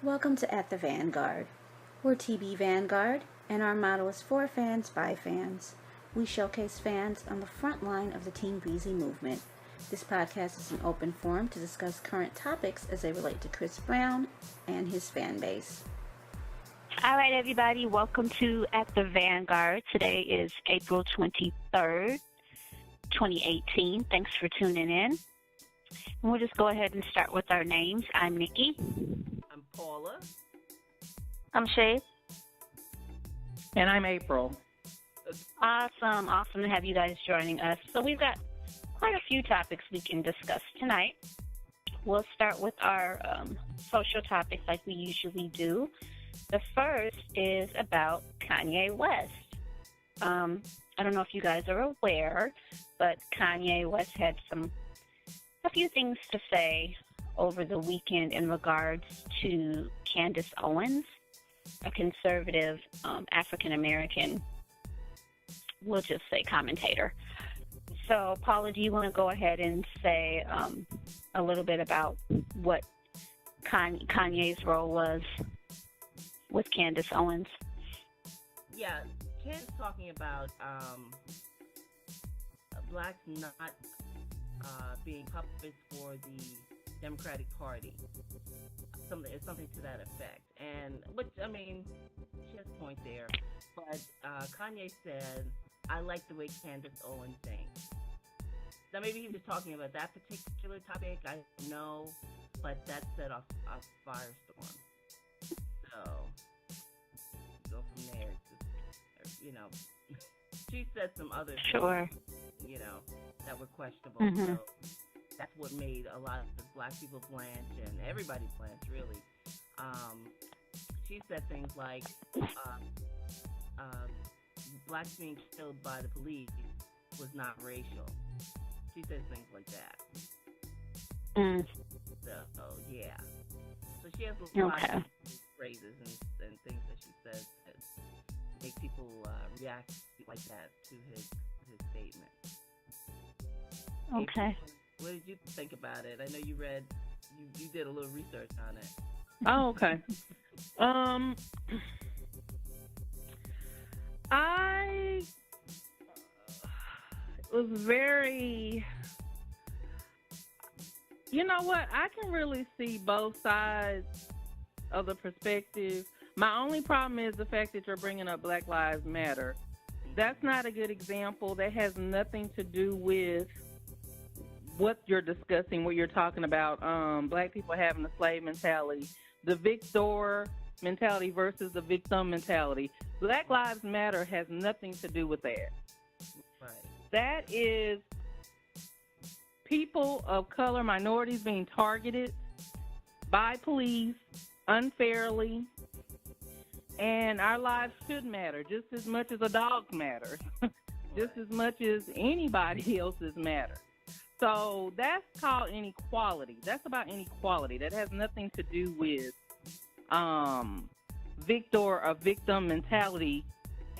Welcome to At the Vanguard. We're TB Vanguard, and our motto is for fans by fans. We showcase fans on the front line of the Team Breezy movement. This podcast is an open forum to discuss current topics as they relate to Chris Brown and his fan base. All right, everybody, welcome to At the Vanguard. Today is April 23rd, 2018. Thanks for tuning in. And we'll just go ahead and start with our names. I'm Nikki. I'm Paula. I'm Shay. And I'm April. Awesome to have you guys joining us. So we've got quite a few topics we can discuss tonight. We'll start with our social topics like we usually do. The first is about Kanye West. I don't know if you guys are aware, but Kanye West had a few things to say over the weekend in regards to Candace Owens, a conservative African-American, we'll just say commentator. So, Paula, do you want to go ahead and say a little bit about what Kanye's role was with Candace Owens? Yeah, Candace talking about blacks not being puppets for the Democratic Party. Something to that effect. And, which, I mean, she has a point there. But Kanye said, I like the way Candace Owens thinks. Now, maybe he was talking about that particular topic. I don't know. But that set off a firestorm. So, go from there. She said some other Sure. things, that were questionable. Mm-hmm. So that's what made a lot of black people blanch and everybody blanch, really. She said things like blacks being killed by the police was not racial. She says things like that. Mm. So yeah. So she has a lot of phrases and things that she says that make people react like that to his statement. Okay. April, what did you think about it? I know you did a little research on it. Oh, okay. I was very, you know what? I can really see both sides of the perspective. My only problem is the fact that you're bringing up Black Lives Matter. That's not a good example. That has nothing to do with what you're discussing, what you're talking about, black people having the slave mentality, the victor mentality versus the victim mentality. Black Lives Matter has nothing to do with that. Right. That is people of color, minorities being targeted by police unfairly, and our lives should matter just as much as a dog's matter, just as much as anybody else's matter. So that's called inequality. That's about inequality. That has nothing to do with victor or victim mentality.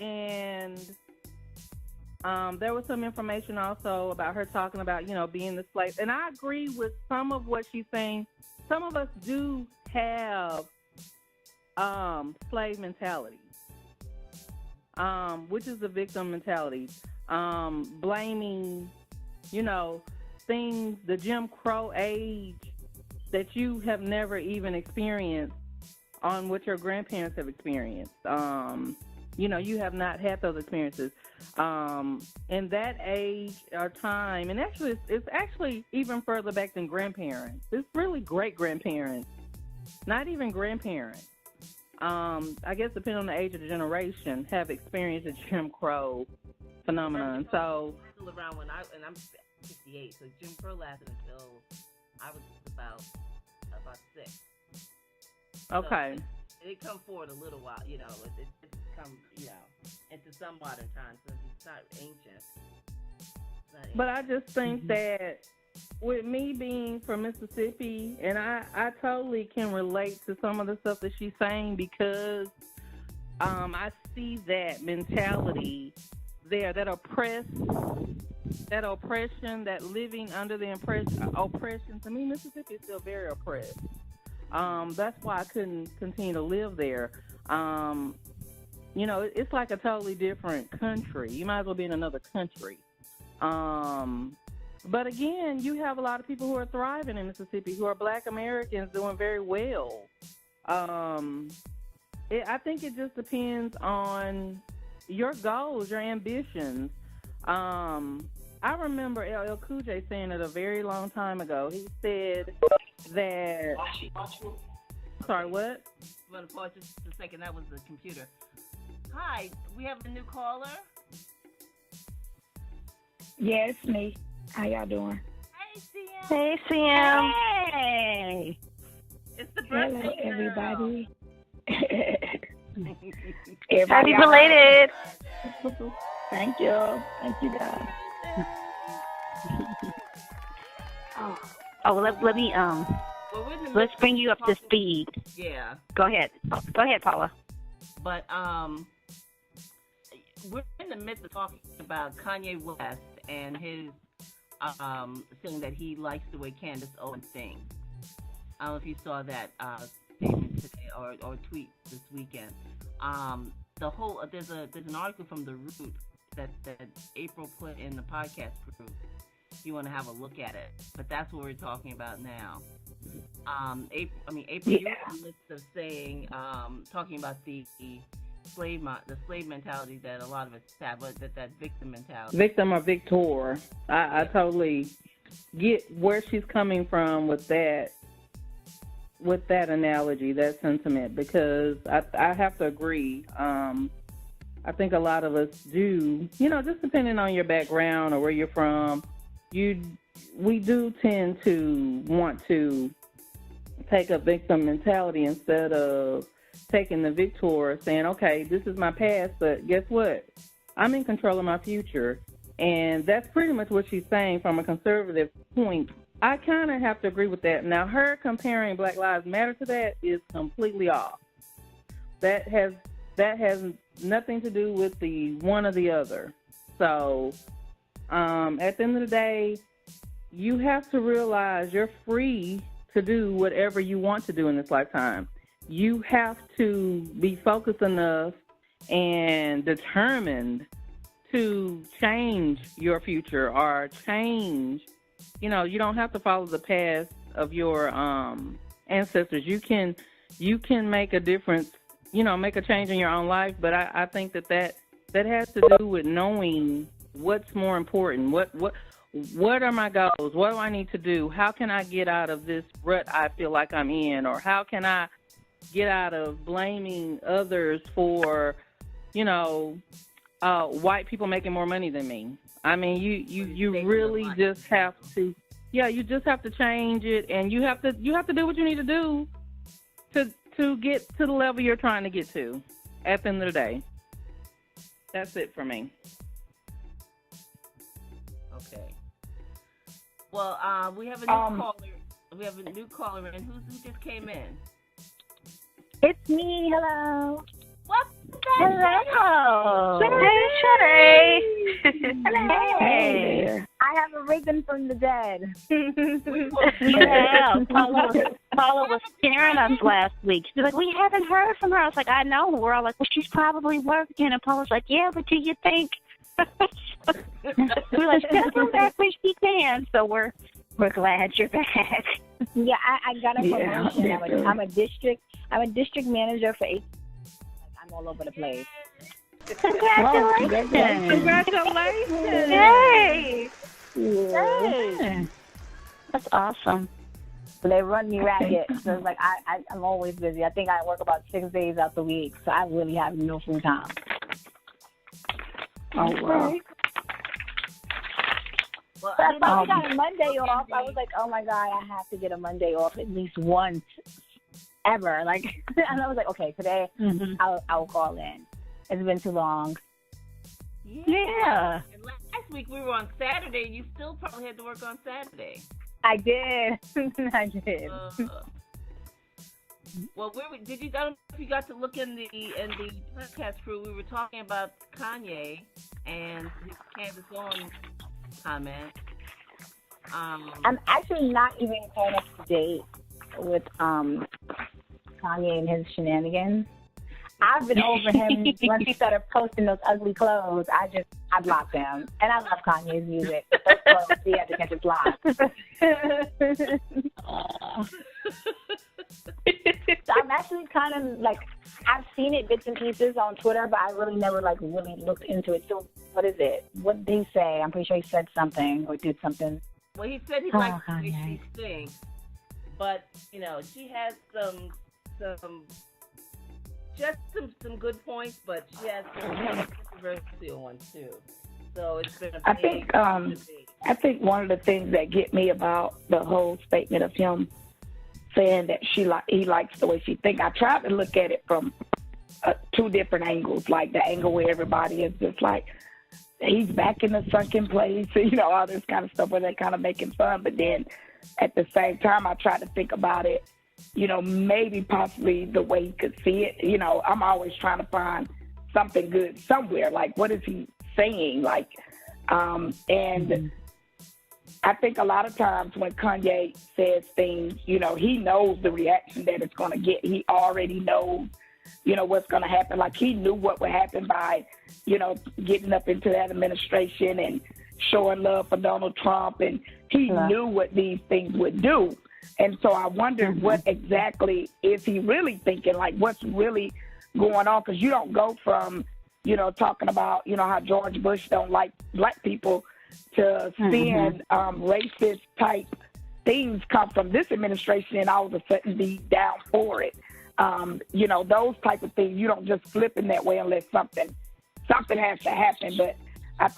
And there was some information also about her talking about, being the slave. And I agree with some of what she's saying. Some of us do have slave mentality, which is the victim mentality. Blaming, things, the Jim Crow age that you have never even experienced on what your grandparents have experienced. You have not had those experiences. In that age or time, and actually, it's actually even further back than grandparents. It's really great-grandparents, not even grandparents. I guess depending on the age of the generation, have experienced the Jim Crow phenomenon. So, still around and I'm 68, so Jim Crow lasted until I was about 6. okay. So it come forward a little while, it's come, into some modern times, so it's not ancient. But I just think that with me being from Mississippi, and I totally can relate to some of the stuff that she's saying because I see that mentality there, that oppression, that living under the oppression. To me, Mississippi is still very oppressed. That's why I couldn't continue to live there. It's like a totally different country. You might as well be in another country. But again, you have a lot of people who are thriving in Mississippi, who are Black Americans doing very well. I think it just depends on your goals, your ambitions. I remember LL Cool J saying it a very long time ago. He said that... Sorry, what? I'm going to pause just a second. That was the computer. Hi, we have a new caller. Yes, me. How y'all doing? Hey, CM. Hey, CM. Hey. It's the birthday Hello, everybody. Happy belated. Thank you. Thank you, guys. Oh, let me let's bring you up to speed. Yeah. Go ahead, Paula. But we're in the midst of talking about Kanye West and his saying that he likes the way Candace Owens sings. I don't know if you saw that statement today or tweet this weekend. There's an article from The Root that April put in the podcast group. If you want to have a look at it, but that's what we're talking about now. April, you're in the midst of saying, talking about the slave mentality that a lot of us have, but that victim mentality. Victim or victor. I totally get where she's coming from with that analogy, that sentiment, because I have to agree. I think a lot of us do, just depending on your background or where you're from, we do tend to want to take a victim mentality instead of taking the victor, saying, okay, this is my past, but guess what? I'm in control of my future. And that's pretty much what she's saying from a conservative point. I kind of have to agree with that. Now, her comparing Black Lives Matter to that is completely off. That has nothing to do with the one or the other. So, at the end of the day, you have to realize you're free to do whatever you want to do in this lifetime. You have to be focused enough and determined to change your future or change. You don't have to follow the path of your ancestors. You can make a difference, make a change in your own life. But I think that has to do with knowing what's more important. What are my goals? What do I need to do? How can I get out of this rut I feel like I'm in? Or how can I get out of blaming others for, white people making more money than me? I mean, you really just have to, you just have to change it, and you have to do what you need to do to get to the level you're trying to get to at the end of the day. That's it for me. Okay. Well, we have a new caller. We have a new caller in. Who just came in? It's me. Hello. What's Hello. Hey, Hello. Hey. I have arisen from the dead. Yeah, Paula was scaring us last week. She's like, we haven't heard from her. I was like, I know. We're all like, well, she's probably working. And Paula's like, yeah, but do you think? We're like, she'll come back when she can. So we're glad you're back. Yeah, I got a promotion. I'm a district manager for 8. I'm all over the place. Congratulations. Congratulations. Yay. Yay. That's awesome. So they run me ragged. So it's like I'm always busy. I think I work about 6 days out the week, so I really have no free time. Oh, wow. Well, I got a Monday off. I was like, oh my God, I have to get a Monday off at least once ever. Like, and I was like, okay, today I'll call in. It's been too long. Yeah. And last week we were on Saturday. You still probably had to work on Saturday. I did. I did. Well, I don't know if you got to look in the podcast crew. We were talking about Kanye and his Candace Owens comment. I'm actually not even caught up to date Kanye and his shenanigans. I've been over him once he started posting those ugly clothes. I blocked him, and I love Kanye's music. Those clothes, he had to catch his block. So I'm actually kind of like, I've seen it bits and pieces on Twitter, but I really never really looked into it. So what is it? What did he say? I'm pretty sure he said something or did something. Well, he said he likes the way she sings, but she has some good points, but she has some controversial ones too. So it's been a big I think one of the things that get me about the whole statement of him saying that he likes the way she thinks, I tried to look at it from two different angles, like the angle where everybody is just like, he's back in the sunken place, all this kind of stuff where they're kind of making fun. But then at the same time, I tried to think about it, maybe possibly the way he could see it. I'm always trying to find something good somewhere. Like, what is he saying? Like, and I think a lot of times when Kanye says things, he knows the reaction that it's going to get. He already knows, what's going to happen. Like, he knew what would happen by, getting up into that administration and showing love for Donald Trump. And he knew what these things would do. And so I wonder what exactly is he really thinking? Like, what's really going on? Because you don't go from, talking about, how George Bush don't like black people to seeing racist type things come from this administration and all of a sudden be down for it. Those type of things, you don't just flip in that way unless something has to happen. But I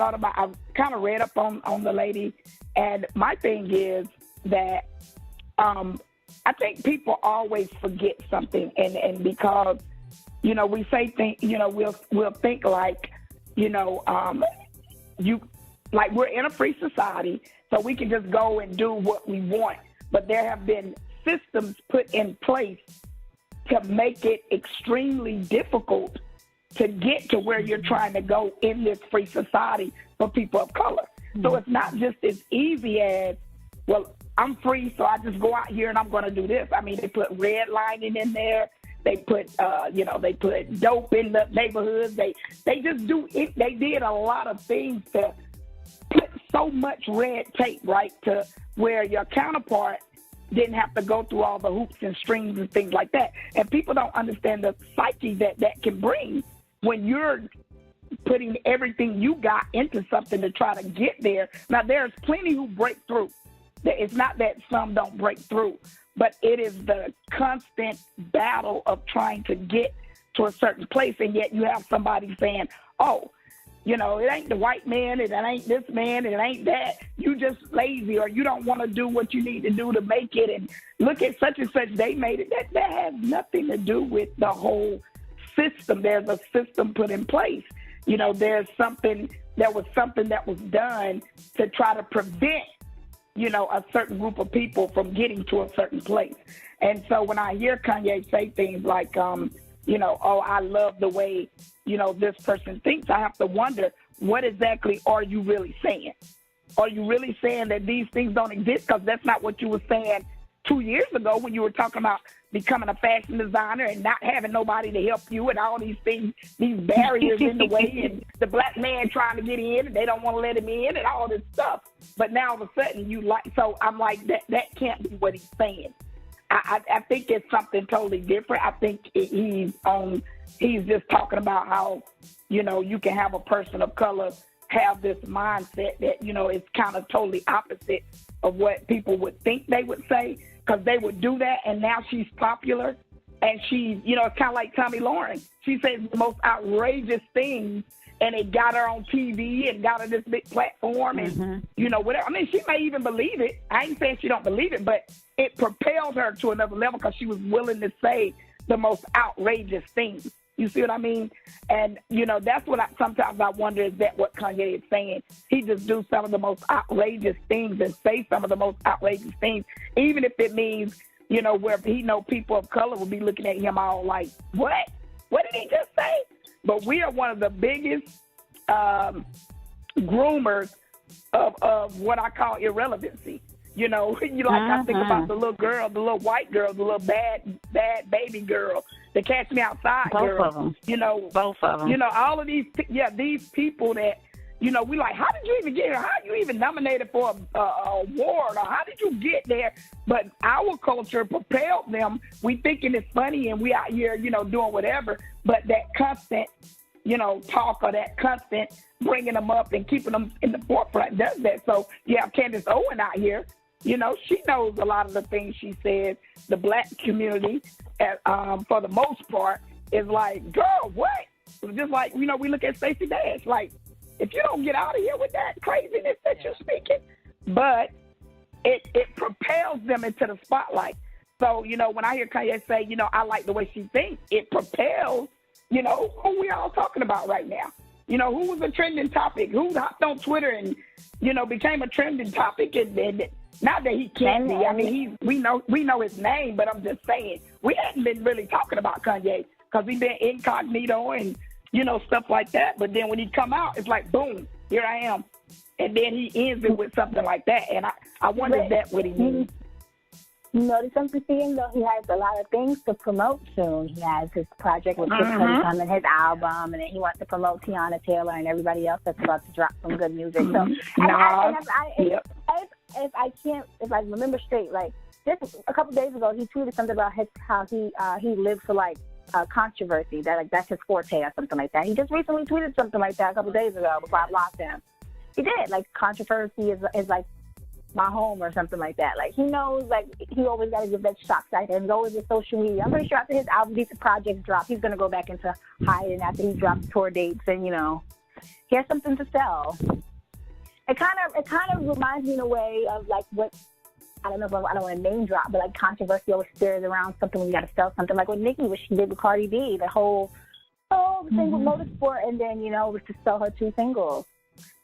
kind of read up on the lady, and my thing is that I think people always forget something, and because we say things, we'll think like, like we're in a free society, so we can just go and do what we want. But there have been systems put in place to make it extremely difficult to get to where you're trying to go in this free society for people of color. So it's not just as easy as, well, I'm free, so I just go out here and I'm going to do this. I mean, they put redlining in there. They put, they put dope in the neighborhoods. They just do it. They did a lot of things to put so much red tape, right, to where your counterpart didn't have to go through all the hoops and strings and things like that. And people don't understand the psyche that can bring when you're putting everything you got into something to try to get there. Now, there's plenty who break through. It's not that some don't break through, but it is the constant battle of trying to get to a certain place, and yet you have somebody saying, oh, it ain't the white man, it ain't this man, it ain't that. You just lazy, or you don't want to do what you need to do to make it, and look at such and such, they made it. That has nothing to do with the whole system. There's a system put in place. There's something that was done to try to prevent a certain group of people from getting to a certain place. And so when I hear Kanye say things like, oh, I love the way, this person thinks, I have to wonder, what exactly are you really saying? Are you really saying that these things don't exist? Because that's not what you were saying 2 years ago when you were talking about becoming a fashion designer and not having nobody to help you and all these things, these barriers in the way, and the black man trying to get in and they don't want to let him in and all this stuff. But now all of a sudden so I'm like, that can't be what he's saying. I think it's something totally different. I think he's just talking about how, you can have a person of color have this mindset that, is kind of totally opposite of what people would think they would say, because they would do that, and now she's popular, and she's, it's kind of like Tommy Lauren. She says the most outrageous things, and it got her on TV and got her this big platform and, whatever. I mean, she may even believe it. I ain't saying she don't believe it, but it propelled her to another level because she was willing to say the most outrageous things. You see what I mean? And, that's what sometimes I wonder, is that what Kanye is saying? He just do some of the most outrageous things and say some of the most outrageous things, even if it means, where he know people of color will be looking at him all like, what? What did he just say? But we are one of the biggest groomers of what I call irrelevancy. You know, I think about the little girl, the little white girl, the little bad baby girl, the Catch Me Outside girl. Both of them. You know, both of them. You know, all of these people that, you know, we like, how did you even get here? How are you even nominated for a award? Or how did you get there? But our culture propelled them. We thinking it's funny and we out here, you know, doing whatever. But that constant, you know, talk or that constant bringing them up and keeping them in the forefront does that. So you have Candace Owen out here. You know, she knows a lot of the things she says. The black community, for the most part, is like, girl, what? Just like, you know, we look at Stacey Dash, like, if you don't get out of here with that craziness that you're speaking, but it propels them into the spotlight. So, you know, when I hear Kanye say, you know, I like the way she thinks, it propels, you know, who we all talking about right now. You know, who was a trending topic? Who hopped on Twitter and, you know, became a trending topic? And not that he can't be. I mean, we know his name, but I'm just saying we hadn't been really talking about Kanye because he's been incognito and, you know, stuff like that. But then when he come out, it's like, boom, here I am. And then he ends it with something like that. And I wonder if that's what he means. You notice something, though? He has a lot of things to promote soon. He has his project with Kid Cudi coming, his album, and then he wants to promote Tiana Taylor and everybody else that's about to drop some good music. So, if I remember straight, like just a couple days ago, he tweeted something about how he lives for like controversy, that like that's his forte or something like that. He just recently tweeted something like that a couple days ago before I blocked him. He did, like, controversy is like my home or something like that. Like, he knows, like, he always got to give that shock factor. And he's always with social media. I'm pretty sure after his album, these projects drop, he's going to go back into hiding after he drops tour dates and, you know, he has something to sell. It kind of reminds me in a way of, like, what, I don't know if I don't want to name drop, but, like, controversy always stirs around something when you got to sell something. Like with Nicki, what she did with Cardi B, the whole thing with Motorsport, and then, you know, was to sell her 2 singles.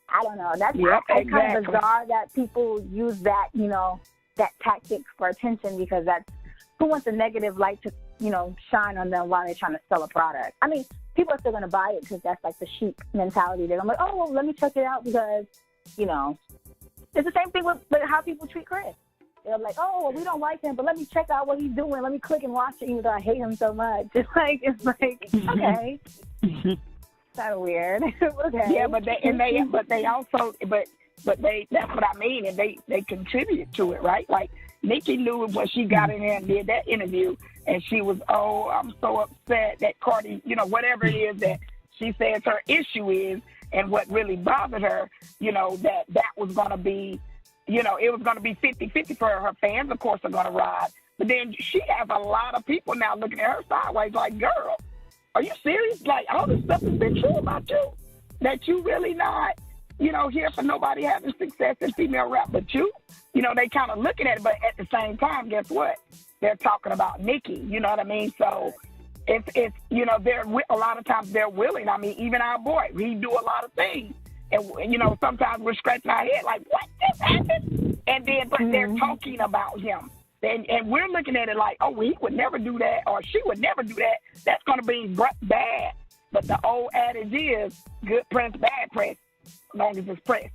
I don't know. That's exactly. Kind of bizarre that people use that, you know, that tactic for attention, because that's who wants a negative light to, you know, shine on them while they're trying to sell a product. I mean, people are still going to buy it because that's like the sheep mentality. They're like, oh, well, let me check it out because, you know, it's the same thing with how people treat Chris. They're like, oh, well, we don't like him, but let me check out what he's doing. Let me click and watch it even though I hate him so much. It's like okay. Kind of weird. Okay. Yeah, but that's what I mean, and they contributed to it, right? Like Nicki knew when she got in there and did that interview, and she was, I'm so upset that Cardi, you know, whatever it is that she says her issue is, and what really bothered her, you know, that was going to be, you know, it was going to be 50-50 for her. Her fans, of course, are going to ride, but then she has a lot of people now looking at her sideways, like, girl, are you serious? Like, all this stuff has been true about you? That you really not, you know, here for nobody having success in female rap but you? You know, they kind of looking at it, but at the same time, guess what? They're talking about Nicki, you know what I mean? So it's you know, a lot of times they're willing. I mean, even our boy, he do a lot of things. And, you know, sometimes we're scratching our head like, what just happened? And then, but they're talking about him. And we're looking at it like, oh, he would never do that, or she would never do that. That's going to be bad. But the old adage is, good press, bad press, as long as it's press.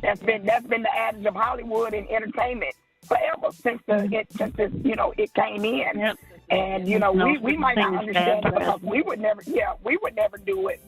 That's been the adage of Hollywood and entertainment forever since it came in. Yep. And you know, we might not understand it because we would never do it.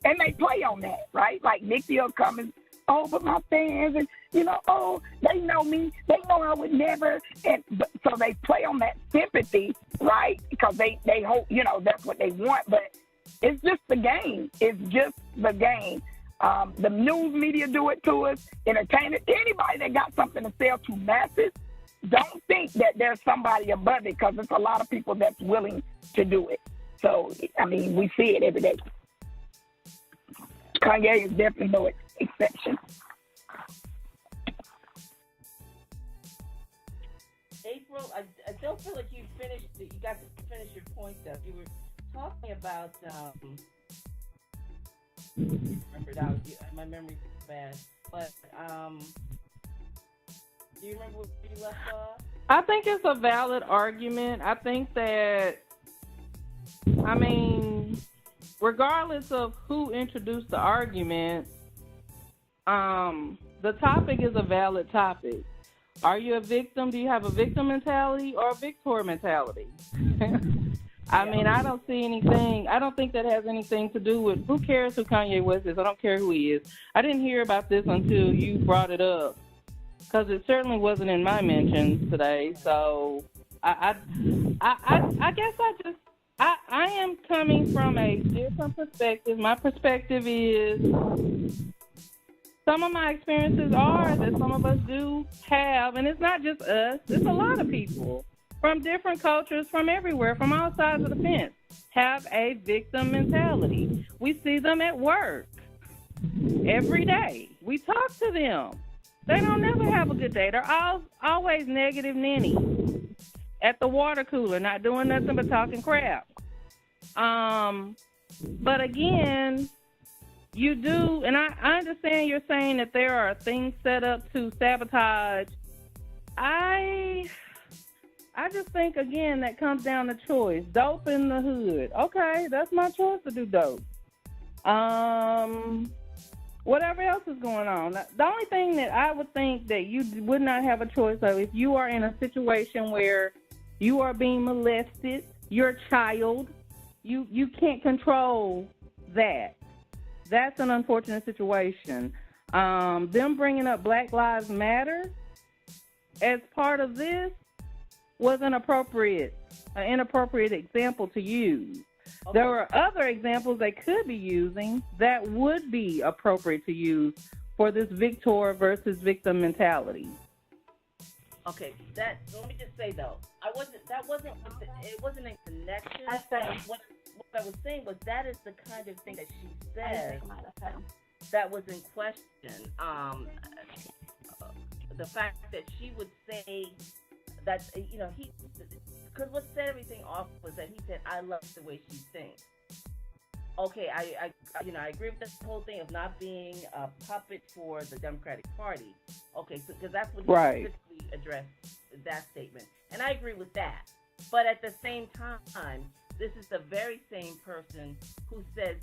And they play on that, right? Like Nicki will come and, oh, but my fans, and you know, they know me, they know I would never, so they play on that sympathy, right? Because they hope, you know, that's what they want, but it's just the game. It's just the game. The news media do it to us, entertainers, anybody that got something to sell to masses, don't think that there's somebody above it, because there's a lot of people that's willing to do it. So, I mean, we see it every day. Kanye is definitely no exception. April, I don't feel like you got to finish your point, though. You were talking about, remember that, my memory's bad, but, do you remember where you left off? I think it's a valid argument. I think that, I mean, regardless of who introduced the argument, the topic is a valid topic. Are you a victim? Do you have a victim mentality or a victor mentality? I mean, I don't see anything. I don't think that has anything to do with who cares who Kanye West is. I don't care who he is. I didn't hear about this until you brought it up, because it certainly wasn't in my mentions today. So I guess I am coming from a different perspective. My perspective is some of my experiences are that some of us do have, and it's not just us, it's a lot of people from different cultures, from everywhere, from all sides of the fence, have a victim mentality. We see them at work every day. We talk to them. They don't never have a good day. They're always negative Ninny at the water cooler, not doing nothing but talking crap. But again, you do, and I understand you're saying that there are things set up to sabotage. I just think, again, that comes down to choice. Dope in the hood. Okay, that's my choice to do dope. Whatever else is going on. The only thing that I would think that you would not have a choice of, if you are in a situation where you are being molested, you're a child, you can't control that. That's an unfortunate situation. Them bringing up Black Lives Matter as part of this was an inappropriate example to use. Okay. There were other examples they could be using that would be appropriate to use for this victor versus victim mentality. Okay, let me just say though, it wasn't a connection. What I was saying was that is the kind of thing that she said that was in question. The fact that she would say that, because what set everything off was that he said, I love the way she sings. Okay, I agree with this whole thing of not being a puppet for the Democratic Party. Okay, so because that's what he specifically addressed, that statement. And I agree with that. But at the same time, this is the very same person who says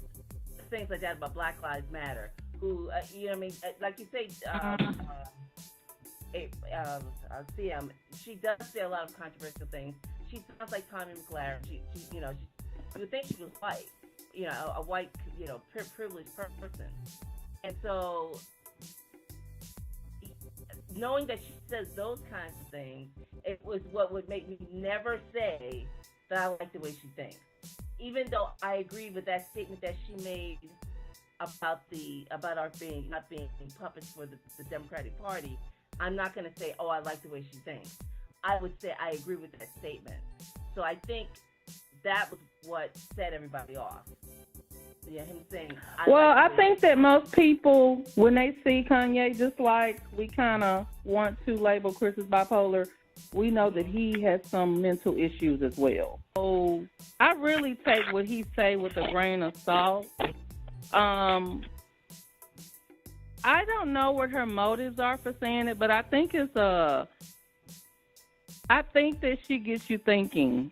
things like that about Black Lives Matter, who, like you say, she does say a lot of controversial things. She sounds like Tommy McLaren. She you would think she was white, a white, privileged person. And so, knowing that she says those kinds of things, it was what would make me never say that I like the way she thinks. Even though I agree with that statement that she made about our not being puppets for the Democratic Party, I'm not going to say, oh, I like the way she thinks. I would say I agree with that statement. So I think that was what set everybody off. Yeah, him saying. I think that most people, when they see Kanye, just like we kind of want to label Chris as bipolar, we know that he has some mental issues as well. So I really take what he say with a grain of salt. I don't know what her motives are for saying it, but I think I think that she gets you thinking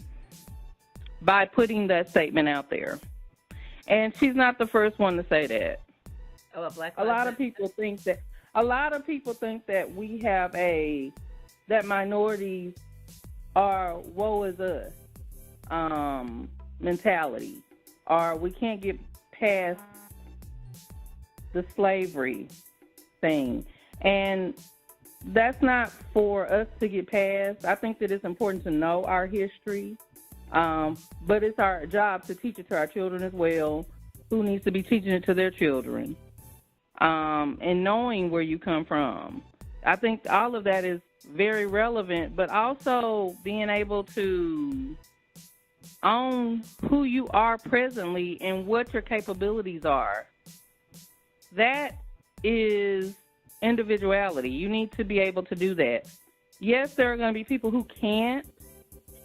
by putting that statement out there. And she's not the first one to say that. A lot of people think that we have that minorities are woe is us mentality, or we can't get past the slavery thing. And that's not for us to get past. I think that it's important to know our history, but it's our job to teach it to our children as well, who needs to be teaching it to their children, and knowing where you come from. I think all of that is very relevant, but also being able to own who you are presently and what your capabilities are. That is individuality. You need to be able to do that. Yes, there are going to be people who can't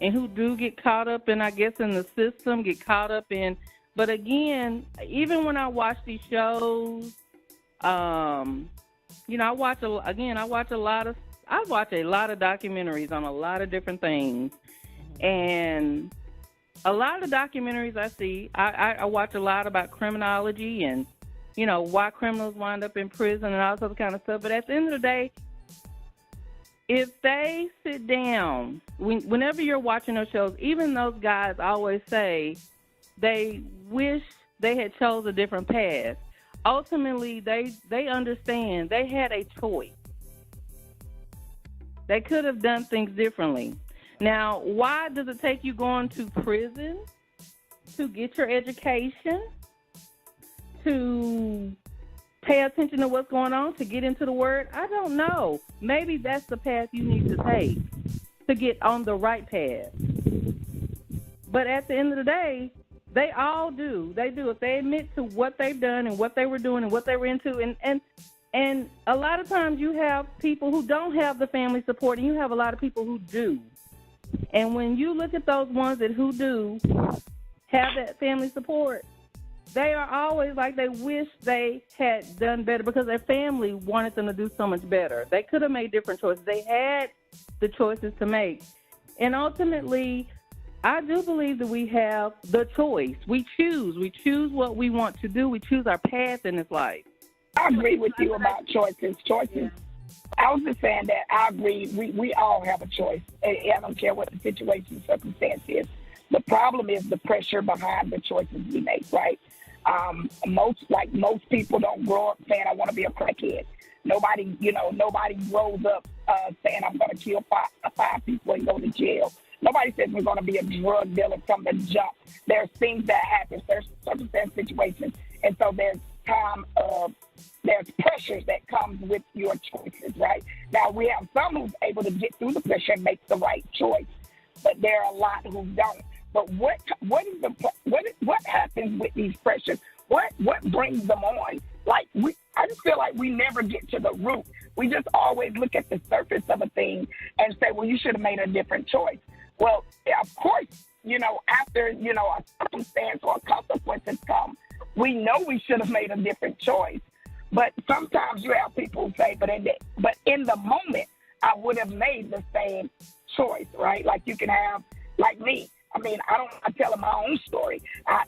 and who do get caught up in, I guess, in the system, get caught up in. But again, even when I watch these shows, I watch a lot of documentaries on a lot of different things. And a lot of the documentaries I see, I watch a lot about criminology and why criminals wind up in prison and all sorts of kind of stuff. But at the end of the day, if they sit down, whenever you're watching those shows, even those guys always say they wish they had chose a different path. Ultimately, they understand they had a choice. They could have done things differently. Now, why does it take you going to prison to get your education, to pay attention to what's going on, to get into the Word? I don't know. Maybe that's the path you need to take to get on the right path. But at the end of the day, they all do. They do. If they admit to what they've done and what they were doing and what they were into, and a lot of times you have people who don't have the family support, and you have a lot of people who do. And when you look at those ones who do have that family support, they are always like they wish they had done better because their family wanted them to do so much better. They could have made different choices. They had the choices to make. And ultimately, I do believe that we have the choice. We choose. We choose what we want to do. We choose our path in this life. I agree with you about choices. Yeah. I was just saying that I agree. We all have a choice. I don't care what the situation, circumstance is. The problem is the pressure behind the choices we make, right? Most people don't grow up saying, I want to be a crackhead. Nobody grows up saying, I'm going to kill five people and go to jail. Nobody says we're going to be a drug dealer from the jump. There's things that happen. There's circumstance situations. And so there's there's pressures that comes with your choices, right? Now, we have some who's able to get through the pressure and make the right choice, but there are a lot who don't. But what happens with these pressures? What brings them on? I just feel like we never get to the root. We just always look at the surface of a thing and say, well, you should have made a different choice. Well, of course, after, a circumstance or consequences come, we know we should have made a different choice. But sometimes you have people who say, but in the moment, I would have made the same choice, right? Like you can have, like me. I mean, I'm telling my own story. I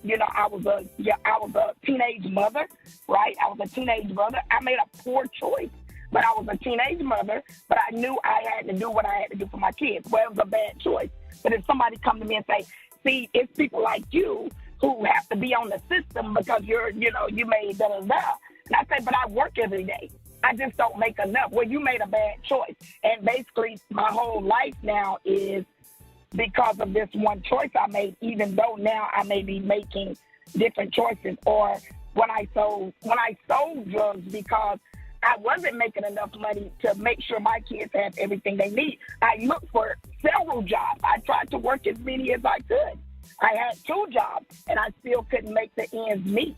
was a teenage mother, right? I was a teenage mother. I made a poor choice, but I was a teenage mother, but I knew I had to do what I had to do for my kids. Well, it was a bad choice. But if somebody come to me and say, see, it's people like you who have to be on the system because you made da-da-da. And I say, but I work every day. I just don't make enough. Well, you made a bad choice. And basically my whole life now is because of this one choice I made, even though now I may be making different choices. Or when I sold drugs because I wasn't making enough money to make sure my kids have everything they need, I looked for several jobs. I tried to work as many as I could. I had 2 jobs, and I still couldn't make the ends meet.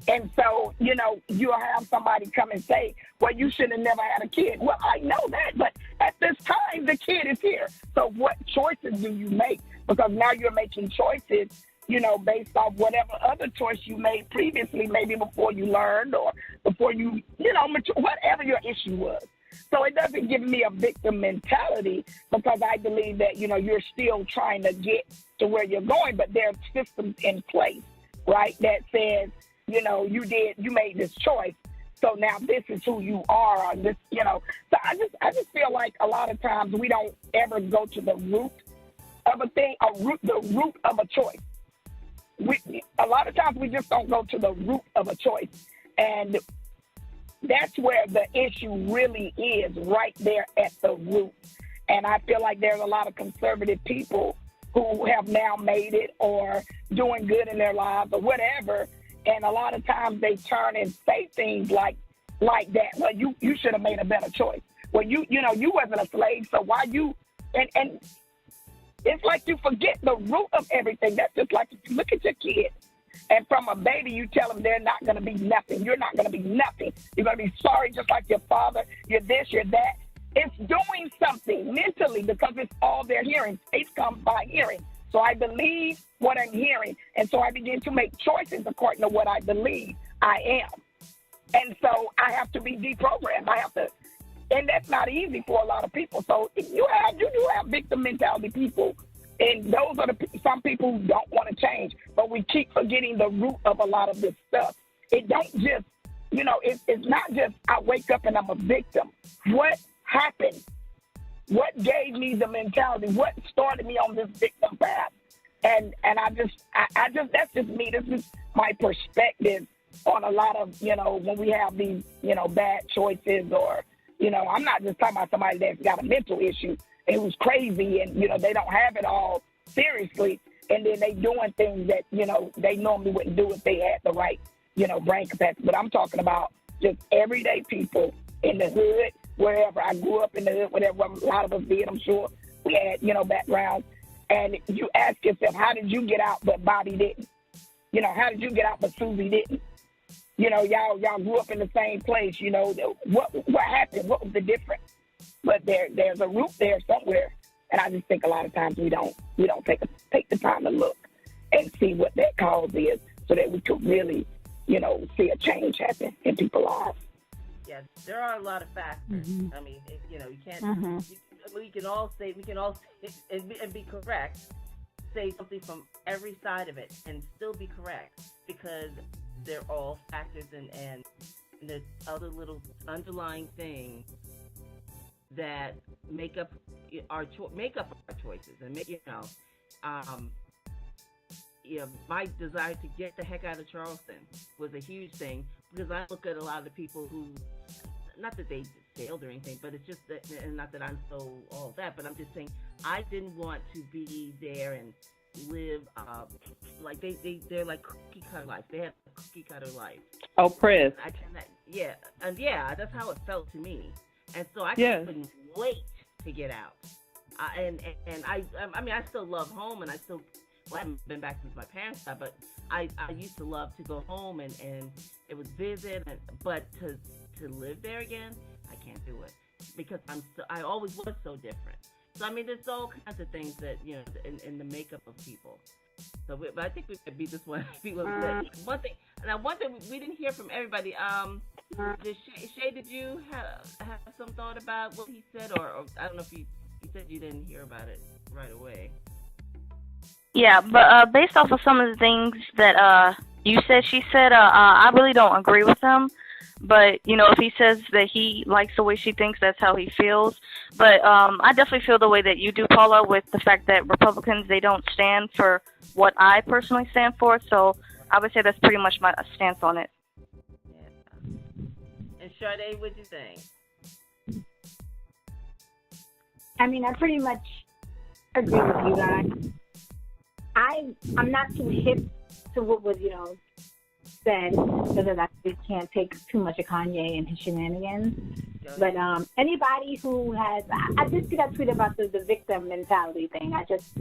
And so, you'll have somebody come and say, well, you should have never had a kid. Well, I know that, but at this time, the kid is here. So what choices do you make? Because now you're making choices, based off whatever other choice you made previously, maybe before you learned or before you, mature, whatever your issue was. So it doesn't give me a victim mentality because I believe that, you're still trying to get to where you're going, but there are systems in place, right, that says, you made this choice. So now this is who you are. This, So I just feel like a lot of times we don't ever go to the root of a thing, the root of a choice. A lot of times we just don't go to the root of a choice. And that's where the issue really is, right there at the root. And I feel like there's a lot of conservative people who have now made it or doing good in their lives or whatever. And a lot of times they turn and say things like that. Well, you should have made a better choice. Well, you wasn't a slave, so why you? And it's like you forget the root of everything. That's just like if you look at your kid, and from a baby you tell them they're not going to be nothing. You're not going to be nothing. You're going to be sorry just like your father. You're this, you're that. It's doing something mentally because it's all they're hearing. Faith comes by hearing. So I believe what I'm hearing, and so I begin to make choices according to what I believe I am. And so I have to be deprogrammed. And that's not easy for a lot of people. So you do have victim mentality people, and those are some people who don't want to change. But we keep forgetting the root of a lot of this stuff. It don't just, it's not just I wake up and I'm a victim. What happened what gave me the mentality, what started me on this victim path. And I just that's just me. This is my perspective on a lot of, when we have these, bad choices, or, I'm not just talking about somebody that's got a mental issue and who's crazy and, they don't have it all seriously. And then they doing things that, they normally wouldn't do if they had the right, brain capacity. But I'm talking about just everyday people in the hood, wherever. I grew up in the hood, whatever a lot of us did, I'm sure. We had, backgrounds. And you ask yourself, how did you get out but Bobby didn't? How did you get out but Susie didn't? Y'all grew up in the same place. What happened? What was the difference? But there's a root there somewhere. And I just think a lot of times we don't take the time to look and see what that cause is, so that we could really, see a change happen in people's lives. Yeah, there are a lot of factors. Mm-hmm. I mean, you can't. We can all say and be correct. Say something from every side of it and still be correct, because they're all factors and there's other little underlying things that make up our choices, and my desire to get the heck out of Charleston was a huge thing, because I look at a lot of the people who, not that they failed or anything, but it's just that, and not that I'm so all that, but I'm just saying I didn't want to be there and live like they're like cookie cutter life. They have a cookie cutter life. Oppressed. That's how it felt to me. And so I couldn't wait to get out. I still love home, and I haven't been back since my parents died, but I used to love to go home and it was visit, but to live there again, I can't do it, because I always was so different. So there's all kinds of things that in the makeup of people. So, but I think we could beat this one. One thing we didn't hear from everybody. Shay, did you have some thought about what he said, or I don't know if you said you didn't hear about it right away. Yeah, but based off of some of the things that she said, I really don't agree with him. But, if he says that he likes the way she thinks, that's how he feels. But I definitely feel the way that you do, Paula, with the fact that Republicans, they don't stand for what I personally stand for. So I would say that's pretty much my stance on it. Yeah. And Sade, what do you think? I pretty much agree with you guys. I'm not too hip to what was, said, because I just can't take too much of Kanye and his shenanigans. But anybody who has, I just did a tweet about the victim mentality thing. I just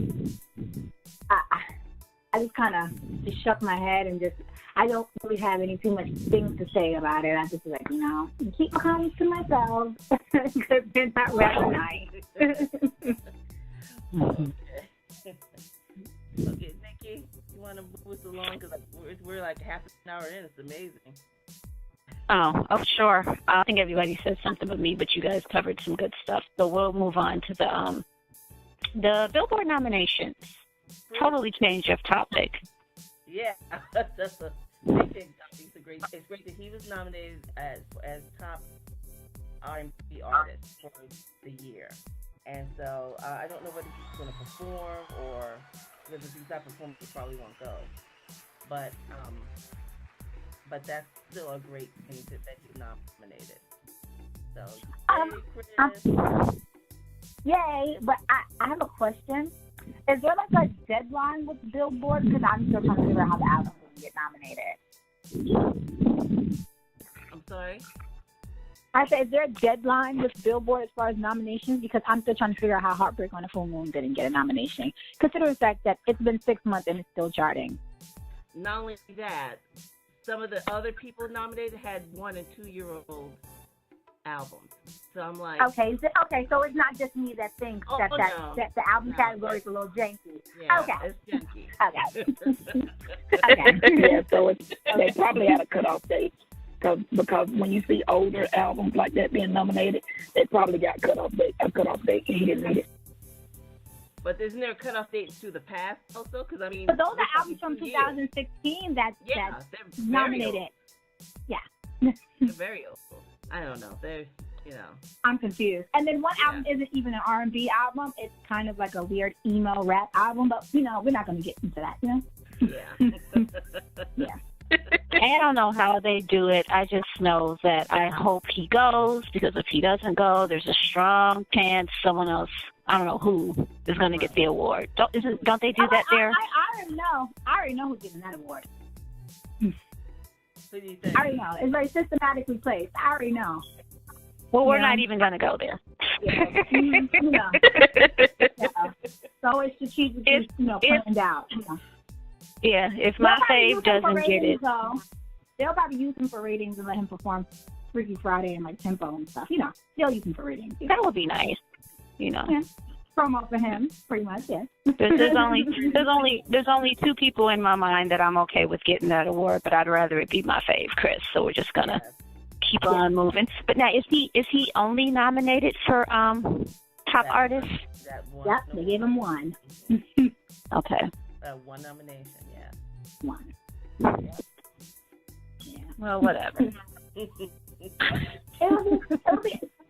kind of just shook my head and I don't really have any too much things to say about it. I just like, keep my comments to myself, because they're not rather nice. Okay, Nikki, you want to move us along, because we're like half an hour in. It's amazing. Oh, sure. I think everybody said something but me, but you guys covered some good stuff. So we'll move on to the Billboard nominations. Totally change of topic. Yeah, that's a big topic. It's great that he was nominated as top R&B artist for the year. And so I don't know whether he's going to perform, or because if he's not performing, he probably won't go. But that's still a great thing that he's nominated. So, Chris. Yay! But I have a question. Is there like a deadline with Billboard? Because I'm still trying to figure out how the album will get nominated. I'm sorry? I said, is there a deadline with Billboard as far as nominations? Because I'm still trying to figure out how Heartbreak on a Full Moon didn't get a nomination, considering the fact that it's been 6 months and it's still charting. Not only that, some of the other people nominated had 1 and 2 year old albums. So I'm like, okay, so it's not just me that thinks that the album category is a little janky. Yeah, okay, it's janky. Okay. Okay. Yeah, so they probably had a cutoff date. Because when you see older albums like that being nominated, they probably got a cutoff date, and he didn't need it. But isn't there a cutoff date to the past also? Because but those are albums from 2016 that's nominated. Old. Yeah. They're very old. I don't know. They're I'm confused. And then one album isn't even an R&B album. It's kind of like a weird emo rap album. But, we're not going to get into that, Yeah. I don't know how they do it. I just know that I hope he goes, because if he doesn't go, there's a strong chance someone else, I don't know who, is going to get the award. Don't they do that there? I already know who's getting that award. Who do you think? I already know. It's very systematically placed. I already know. Well, we're not even going to go there. Yeah. So it's strategically, planned out. Yeah, if my fave doesn't get it. They'll probably use him for ratings and let him perform Freaky Friday and Tempo and stuff. They'll use him for ratings. That would be nice. Yeah. Promo for him, pretty much, yeah. There's only two people in my mind that I'm okay with getting that award, but I'd rather it be my fave, Chris. So we're just gonna keep on moving. But now, is he only nominated for top artist? Yep, they gave him one. Okay. One nomination, yeah. One. Yeah. Well, whatever. It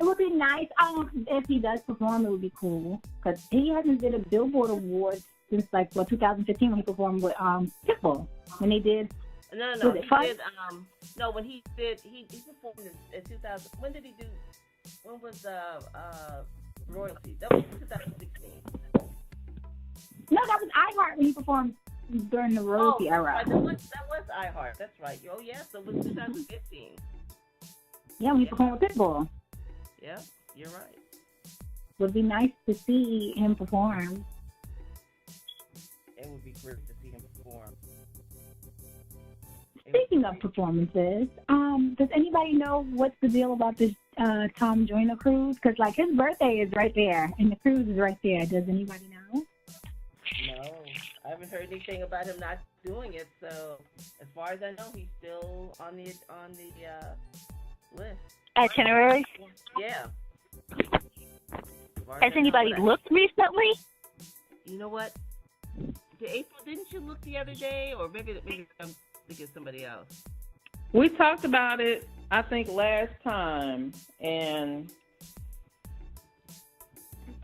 would be nice. If he does perform, it would be cool, because he hasn't did a Billboard award since 2015 when he performed with Pitbull. When they did. No. He did. No, when he did, he performed in 2000. When did he do? When was royalty? That was 2016. No, that was iHeart when he performed during the royalty era. Right, that was iHeart. That's right. Oh yeah, so it was 2015. Yeah, when he performed with Pitbull. Yeah, you're right. Would be nice to see him perform. It would be great to see him perform. Speaking of performances, does anybody know what's the deal about this Tom Joyner cruise? Because his birthday is right there and the cruise is right there. Does anybody know? No, I haven't heard anything about him not doing it. So as far as I know, he's still on the list. Itinerary? Yeah. Has anybody looked recently? You know what? April, didn't you look the other day? Or maybe I'm thinking of somebody else. We talked about it, I think, last time, and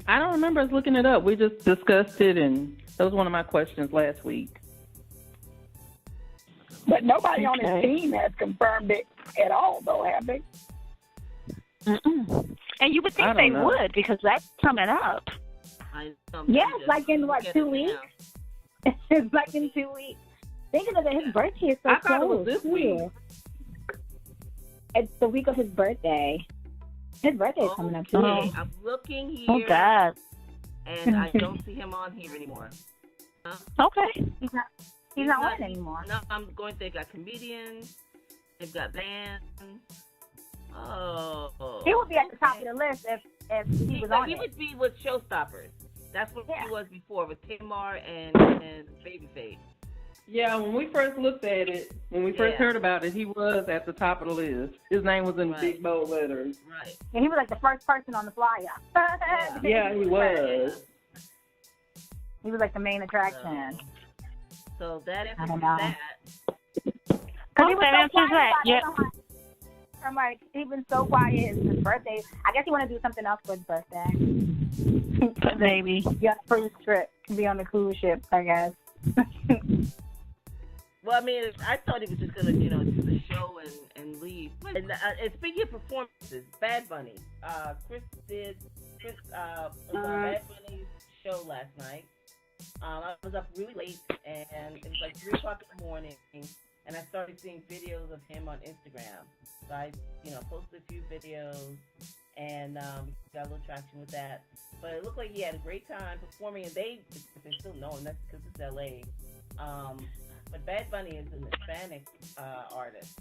I don't remember us looking it up. We just discussed it, and that was one of my questions last week. But nobody on his team has confirmed it at all, though, have they? Mm-mm. And you would think they would, because that's coming up. Yeah, it's in 2 weeks? It's in 2 weeks. Thinking of it, his birthday is so close. I thought it was this week. It's the week of his birthday. His birthday is coming up too. I'm looking here. Oh, God. And I don't see him on here anymore. Okay. He's not on anymore. No, I'm going to. They got comedians. They've got bands. Oh. He would be at the top of the list if he was on it. He would be with Showstoppers. That's what he was before, with Tamar and Babyface. Yeah, when we first looked at it, when we first heard about it, he was at the top of the list. His name was in big bold letters. Right. And he was the first person on the flyer. Yeah, he was. He was the main attraction. So that is I don't know. that. Because he was so quiet. Yeah. I'm he's been so quiet. His birthday. I guess he want to do something else for his birthday. Maybe. Yeah, cruise trip. Be on the cruise ship, I guess. Well, I mean, I thought he was just gonna, do the show and leave. And speaking of performances, Bad Bunny. Chris was on Bad Bunny's show last night. I was up really late, and it was 3 o'clock in the morning, and I started seeing videos of him on Instagram. So I, posted a few videos, and got a little traction with that. But it looked like he had a great time performing, and they still know him. That's because it's LA. But Bad Bunny is an Hispanic artist,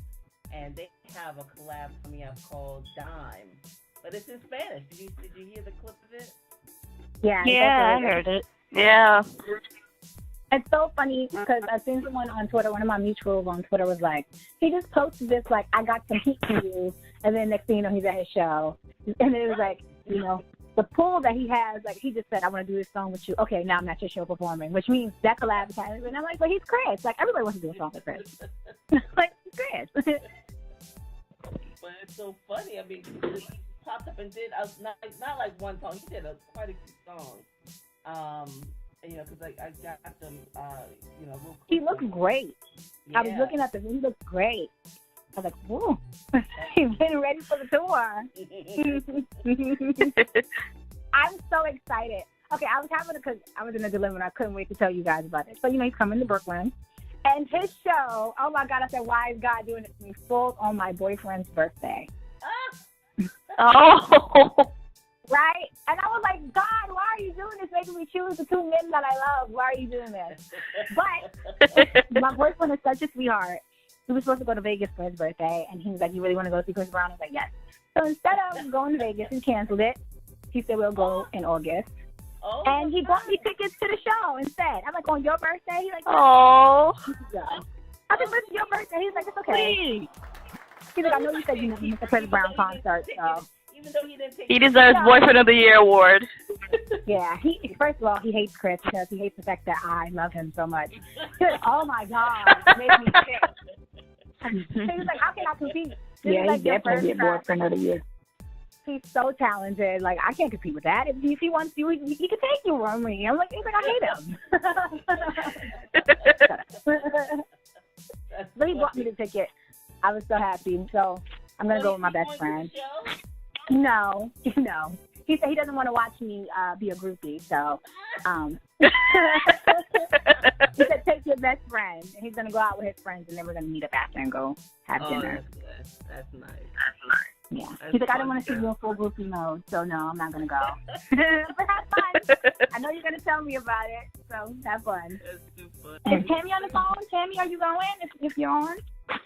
and they have a collab coming out called Dime, but it's in Spanish. Did you hear the clip of it? Yeah, I heard it. Yeah. It's so funny because I seen someone on Twitter, one of my mutuals on Twitter was he just posted this I got some heat for you, and then next thing you know, he's at his show, and it was the pull that he has, he just said, I want to do this song with you. Okay, now I'm at your show performing, which means that collab is happening. And I'm but he's Chris. Everybody wants to do a song with Chris. Chris. But it's so funny. I mean, he's popped up and did not like one song. He did quite a few songs. Because I got them. Real quick. He looked great. Yeah. I was looking at them. He looked great. I was like, whoa, he's been ready for the tour. I'm so excited. Okay, because I was in a dilemma and I couldn't wait to tell you guys about it. So, he's coming to Brooklyn. And his show, oh my God, I said, why is God doing it to me? Falls on my boyfriend's birthday. Oh. Right? And I was like, God, why are you doing this? Making me choose the two men that I love. Why are you doing this? But my boyfriend is such a sweetheart. He was supposed to go to Vegas for his birthday, and he was like, you really want to go see Chris Brown? I was like, yes. So instead of going to Vegas, he canceled it. He said, we'll go in August. Oh, and he bought me tickets to the show instead. I'm like, on your birthday? He's like, oh. I said, it's your birthday. He's like, it's okay. He's like, I know you said you missed the Chris Brown concert, so. Even though he didn't take He deserves Boyfriend of the Year award. Yeah, first of all, he hates Chris because he hates the fact that I love him so much. He's like, oh my God, it made me sick. He was like, how can I compete? He's definitely a Boyfriend of the Year. He's so talented. Like, I can't compete with that. If he wants you, he can take you from me. I'm like, I hate him. But he bought me the ticket. I was so happy. So I'm going to go with my best friend. No. He said he doesn't want to watch me be a groupie. So he said, take your best friend. And he's going to go out with his friends, and then we're going to meet up after and go have dinner. That's nice. Yeah. He's like, I don't want to see you in full groupie mode, so no, I'm not going to go. But have fun. I know you're going to tell me about it, so have fun. That's too funny. Is Tammy on the phone? Tammy, are you going if you're on?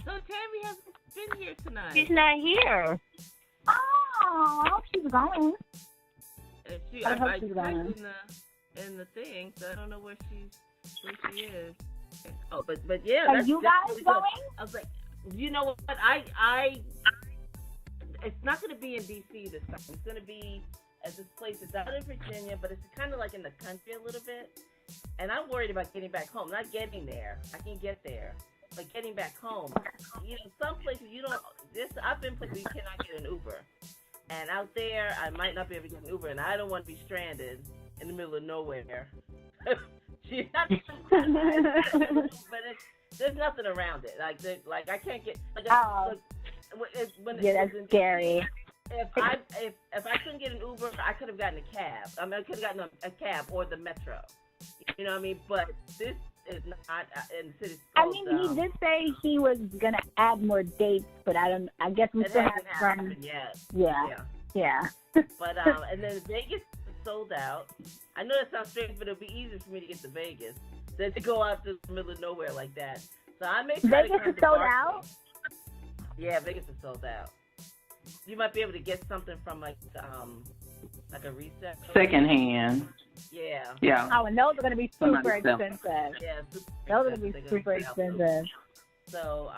No, Tammy hasn't been here tonight. She's not here. Oh, I hope she's going. I hope she's going. In the thing, so I don't know where she is. Oh, but yeah. Are you guys really going? I was like, you know what? It's not going to be in D.C. this time. It's going to be at this place. It's out in Virginia, but it's kind of like in the country a little bit. And I'm worried about getting back home. Not getting there. I can get there. But getting back home. Some places you don't. I've been places you cannot get an Uber. And out there, I might not be able to get an Uber. And I don't want to be stranded in the middle of nowhere. But there's nothing around it. Like I can't get. That's scary. If I couldn't get an Uber, I could have gotten a cab. I could have gotten a cab or the metro. You know what I mean? But this is not in the city. He did say he was gonna add more dates, but I guess we still have some. Yeah. But and then Vegas is sold out. I know that sounds strange, but it'll be easier for me to get to Vegas than to go out to the middle of nowhere like that. So I may try Vegas to come is to sold Barclays. out. Yeah, Vegas is sold out. You might be able to get something from like a resale. Secondhand. Yeah. Yeah. Oh, and those are going to be super expensive. Yeah, those are going to be super expensive. So,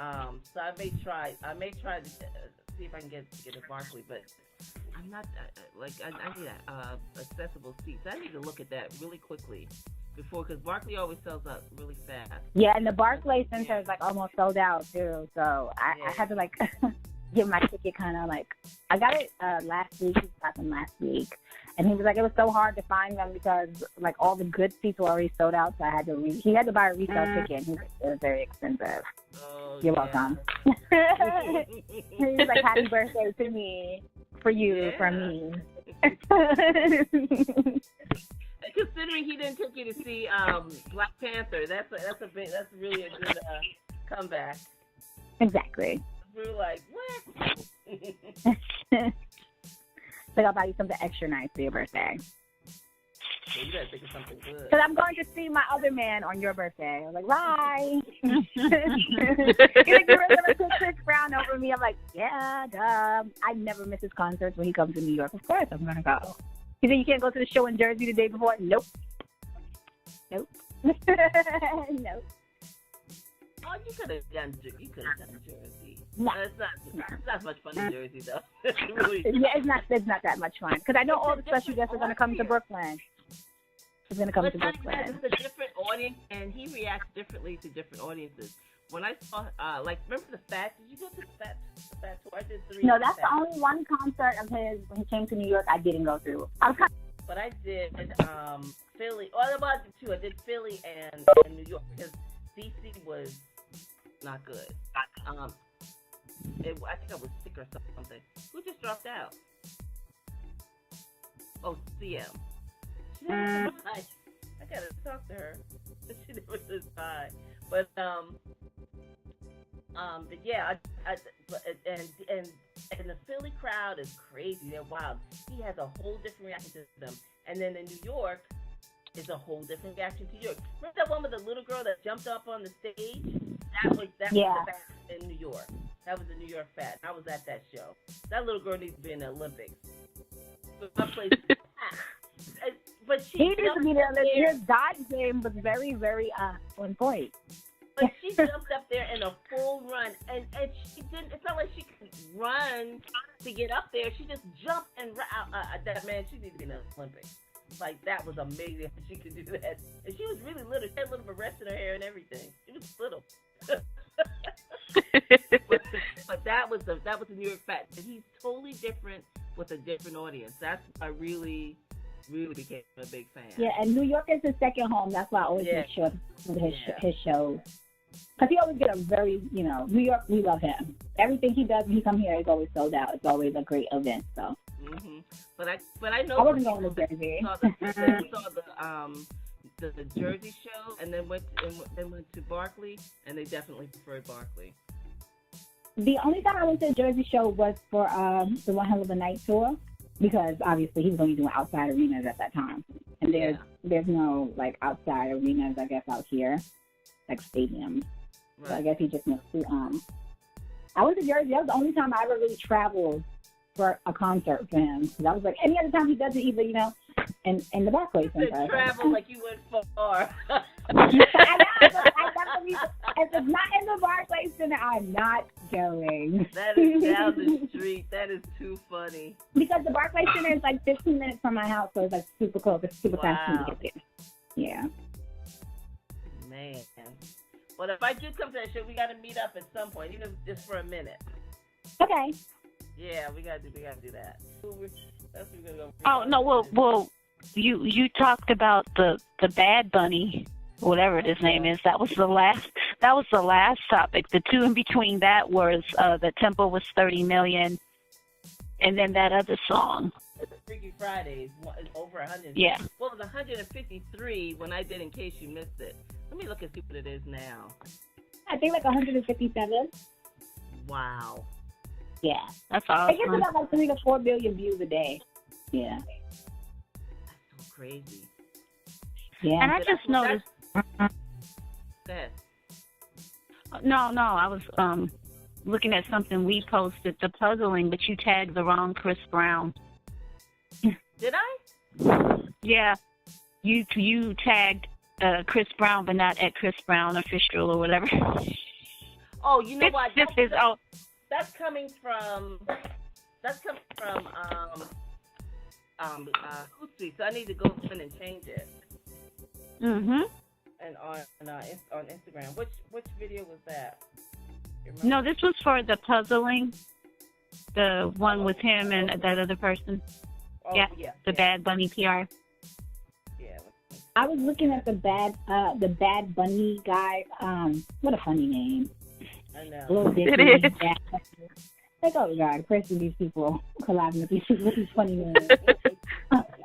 so I may try to see if I can get a Barclay, but I'm not I need accessible seats. I need to look at that really quickly because Barclay always sells out really fast. Yeah, and the Barclays Center is like almost sold out too. So I had to like get my ticket kind of like I got it last week. He got them last week, and he was like it was so hard to find them because like all the good seats were already sold out. So I had to he had to buy a resale ticket. And it was very expensive. Oh, You're welcome. He was like happy birthday to me, for you, from me. Considering he didn't take you to see Black Panther, that's really a good comeback. Exactly. We were like, what? Like I'll buy you something extra nice for your birthday. Yeah, you gotta think of something good. Because I'm going to see my other man on your birthday. I was like, bye. He's like, you were going to put Chris Brown over me. I'm like, yeah, duh. I never miss his concerts when he comes to New York. Of course I'm going to go. He said, you can't go to the show in Jersey the day before? Nope. Nope. Oh, you could have done Jersey. No. It's not much fun in Jersey, though. Really. Yeah, it's not that much fun. Because I know all the special guests are going to come to Brooklyn. is going to come But to it's Brooklyn. a different audience, and he reacts differently to different audiences. When I saw, remember the Fat? Did you go to the Fat tour? I did 3. No, that's the only one concert of his when he came to New York I didn't go through. I was kind But I did Philly. Oh, about the 2. I did Philly and New York because DC was not good. I think I was sick or something. Who just dropped out? Oh, CM. She never said hi. I gotta talk to her. She never says hi. But yeah, and the Philly crowd is crazy. They're wild. He has a whole different reaction to them. And then in New York is a whole different reaction to New York. Remember that one with the little girl that jumped up on the stage? That was the Fat in New York. That was the New York Fat. I was at that show. That little girl needs to be in the Olympics. But my place is packed. But she needs to be there. Your Dodge game was very, very on point. But she jumped up there in a full run, and she didn't. It's not like she could run to get up there. She just jumped and that man. She needed to be in the Olympics. Like that was amazing. She could do that, and she was really little. She had a little arrest in her hair and everything. She was little. but that was the New York Fat. And he's totally different with a different audience. That's why I really became a big fan. Yeah, and New York is his second home. That's why I always make sure his shows. Because he always get a very, New York, we love him. Everything he does when he comes here is always sold out. It's always a great event. So. Mm-hmm. But I know I wasn't going to Jersey. Saw the Jersey show, and then went to Barkley, and they definitely preferred Barkley. The only time I went to the Jersey show was for the One Hell of a Night tour, because obviously he was only doing outside arenas at that time, and there's no like outside arenas I guess out here, like stadiums. Right. So I guess he just went to I went to Jersey. That was the only time I ever really traveled for a concert for him. Because I was like, any other time he does it either, in the Barclays Center. Travel like you went far. If it's not in the Barclays Center, I'm not going. That is down the street. That is too funny. Because the Barclays Center is like 15 minutes from my house, so it's like super close. It's super fast for me to get there. Yeah. Man. Well, if I do come to that show, we got to meet up at some point, even just for a minute. Okay. Yeah, we gotta do that. That's what we're gonna go. Oh no, well, you talked about the Bad Bunny, whatever his name is. That was the last topic. The two in between that was the tempo was 30 million, and then that other song. Freaky Fridays is over 100. Yeah. Well, it was 153 when I did. In case you missed it, let me look and see what it is now. I think like 157. Wow. Yeah, that's awesome. It gets about like 3 to 4 billion views a day. Yeah. That's so crazy. Yeah. And I just noticed. Go ahead. No, I was looking at something we posted, the puzzling, but you tagged the wrong Chris Brown. Did I? Yeah. You tagged Chris Brown, but not at Chris Brown official or whatever. Oh, you know what? That's coming from Hootsuite, so I need to go in and change it. Mhm. And on Instagram, which video was that? No, this was for the puzzling, the one with him and that other person. Oh, yeah. The Bad Bunny PR. Yeah. I was looking at the Bad Bunny guy. What a funny name. I know. It is. Like, oh God, Chris and these people collabing with these people with these funny names.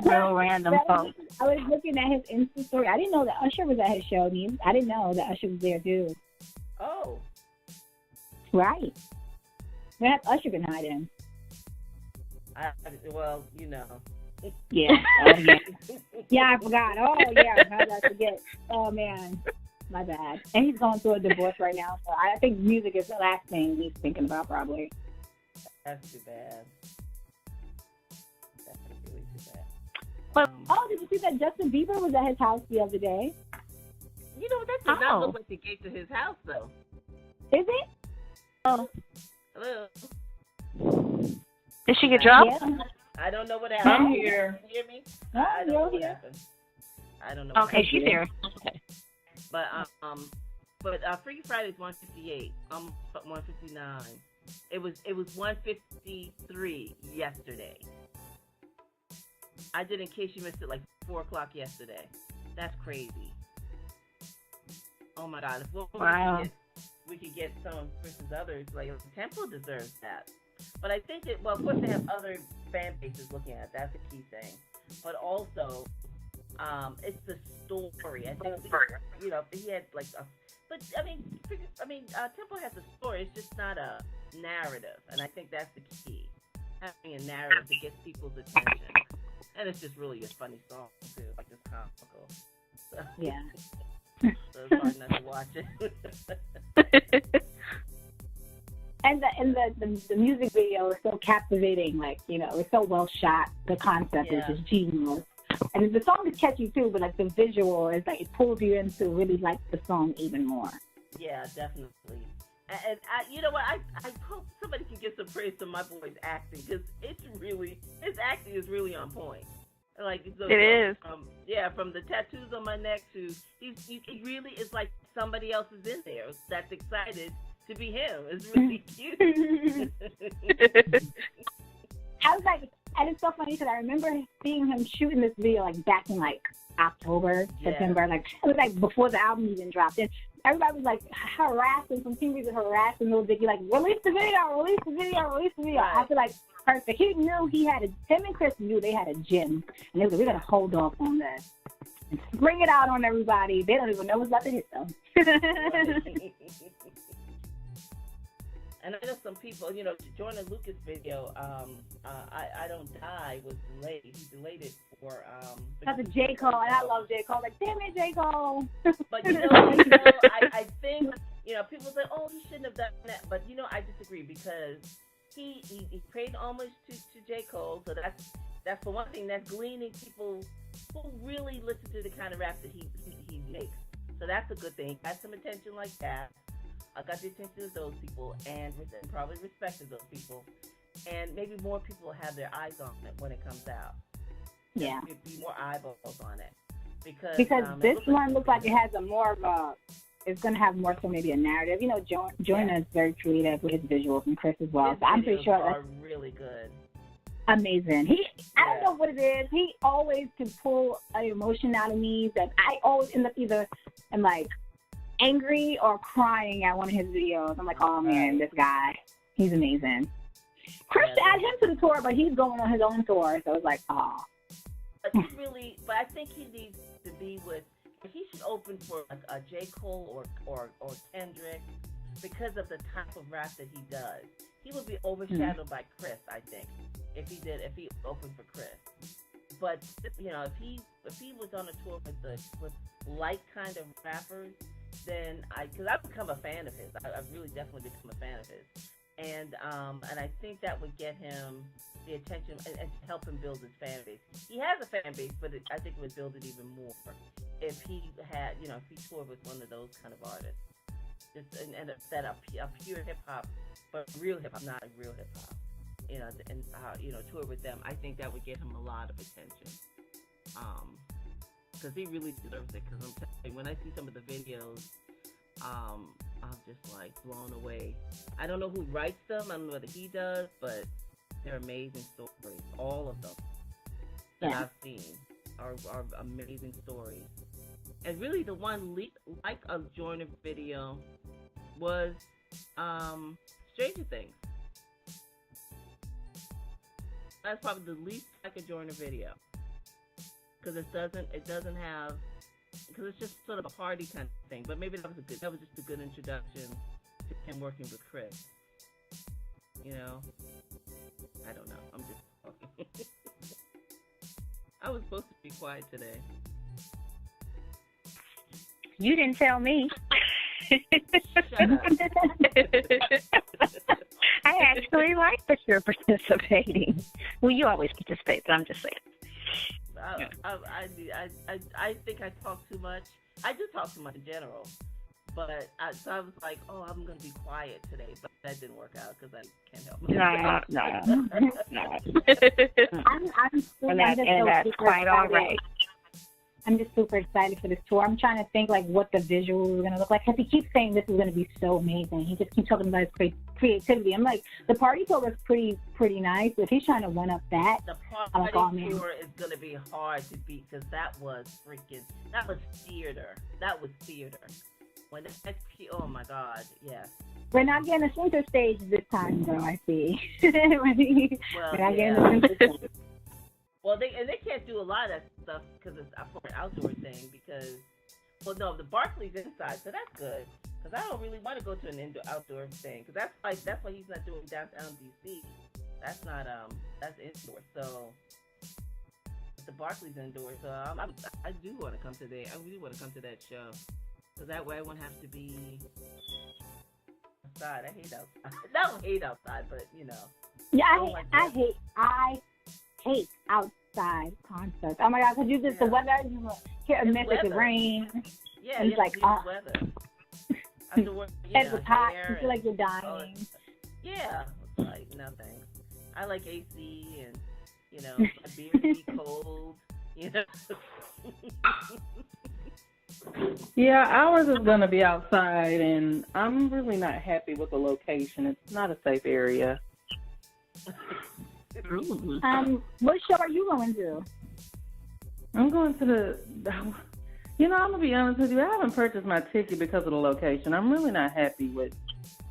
Real random folks. I was looking at his Insta story. I didn't know that Usher was at his show. I didn't know that Usher was there too. Oh. Right. Perhaps Usher can hide him. Well, you know. Yeah. Oh, yeah. Yeah, I forgot. Oh, yeah. How did I forget? Oh, man. My bad. And he's going through a divorce right now, so I think music is the last thing he's thinking about, probably. That's too bad. That's really too bad. But, did you see that Justin Bieber was at his house the other day? You know, that does not look like the gate to his house, though. Is it? Oh. Hello? Did she get dropped? Yeah. I don't know what happened. I'm here. Can you hear me? Oh, I don't know what here. happened. I don't know. Okay, she's here. Okay. But Freaky Friday is 158, 159. It was 153 yesterday. I did, in case you missed it, like 4 o'clock yesterday. That's crazy. Oh my God! If we could get some versus others, like Temple deserves that. But I think of course they have other fan bases looking at it. That's a key thing. But also, it's the story. I think he had like Temple has a story. It's just not a narrative, and I think that's the key. Having a narrative that gets people's attention, and it's just really a funny song too, like it's comical. So, yeah. So it's hard not to watch it. And the music video is so captivating, like, it's so well shot. The concept is just genius. And the song is catchy too, but like the visual is like, it pulls you in to really like the song even more. Yeah, definitely. And you know what? I hope somebody can give some praise to my boy's acting, because his acting is really on point. Like it is. From the tattoos on my neck to he really is like somebody else is in there that's excited to be him. It's really cute. I was like, and it's so funny because I remember seeing him shooting this video like back in like October, September. Like it was like before the album even dropped. And everybody was like harassing, some team was harassing Lil Dicky, like release the video, release the video, release the video. Right. I feel like perfect. He knew him and Chris knew they had a gym, and they were like, we gotta hold off on this and bring it out on everybody. They don't even know what's about to hit them. And I know some people, Jordan Lucas' video, I Don't Die was delayed. He delayed it for that's a J. Cole, and I love J. Cole. Like, damn it, J. Cole. But I think people say, oh, he shouldn't have done that. But I disagree, because he paid homage to J. Cole, so that's for one thing. That's gleaning people who really listen to the kind of rap that he makes. So that's a good thing. Got some attention like that. I got the attention of those people, and probably respected those people, and maybe more people have their eyes on it when it comes out. Yeah, there'd be more eyeballs on it, because this one looks like it has it's going to have more so maybe a narrative. Joyner is very creative with his visuals, and Chris as well. His so I'm pretty sure are really good. Amazing. I don't know what it is. He always can pull an emotion out of me that I always end up either am like angry or crying at one of his videos. I'm like, oh man, this guy, he's amazing. Chris add him to the tour, but he's going on his own tour, so it's like, oh. But I think he needs to be with. He should open for like a J. Cole or Kendrick, because of the type of rap that he does. He would be overshadowed by Chris, I think, if he opened for Chris. But if he was on a tour with like kind of rappers, then because I've become a fan of his. I've really definitely become a fan of his, and I think that would get him the attention and help him build his fan base. He has a fan base, but I think it would build it even more if he had, if he toured with one of those kind of artists, and set up a pure hip hop, but real hip hop, not a real hip hop, and tour with them. I think that would get him a lot of attention. Because he really deserves it. Because I'm telling you, when I see some of the videos, I'm just like blown away. I don't know who writes them. I don't know whether he does, but they're amazing stories. All of them that I've seen are amazing stories. And really, the one like a Joyner video was Stranger Things. That's probably the least like a Joyner video. Because it doesn't have, because it's just sort of a party kind of thing. But maybe that was just a good introduction to him working with Chris. I don't know. I'm just talking. I was supposed to be quiet today. You didn't tell me. Shut up. I actually like that you're participating. Well, you always participate, but I'm just saying. I think I talk too much. I do talk too much in general, but so I was like, oh, I'm going to be quiet today, but that didn't work out because I can't help myself. No. I'm And that's quite all right. I'm just super excited for this tour. I'm trying to think like what the visuals are gonna look like, because he keeps saying this is gonna be so amazing. He just keeps talking about his creativity. I'm like, the party tour was pretty nice. If he's trying to one up that, the I'm like, party oh, tour is gonna be hard to beat because that was theater. That was theater. When oh my God, yes. We're not getting a center stage this time, though. I see. Well, we're not getting a center stage. Well, they can't do a lot of that stuff because it's for an outdoor thing. Because, well, no, the Barclays inside, so that's good. Because I don't really want to go to an outdoor thing. Because that's why he's not doing downtown DC. That's not that's indoor. So the Barclays indoor. So I do want to come to that. I really want to come to that show. So that way I won't have to be outside. I hate outside. I don't hate outside, but you know. Yeah, I hate outside concerts. Oh my God, because the weather, you hear a mess of rain. Yeah, and it's like, weather. After work, it's hot. You feel like you're dying. Yeah, like nothing. I like AC and my beer to be cold. Yeah, ours is going to be outside, and I'm really not happy with the location. It's not a safe area. What show are you going to? I'm going to I'm going to be honest with you. I haven't purchased my ticket because of the location. I'm really not happy with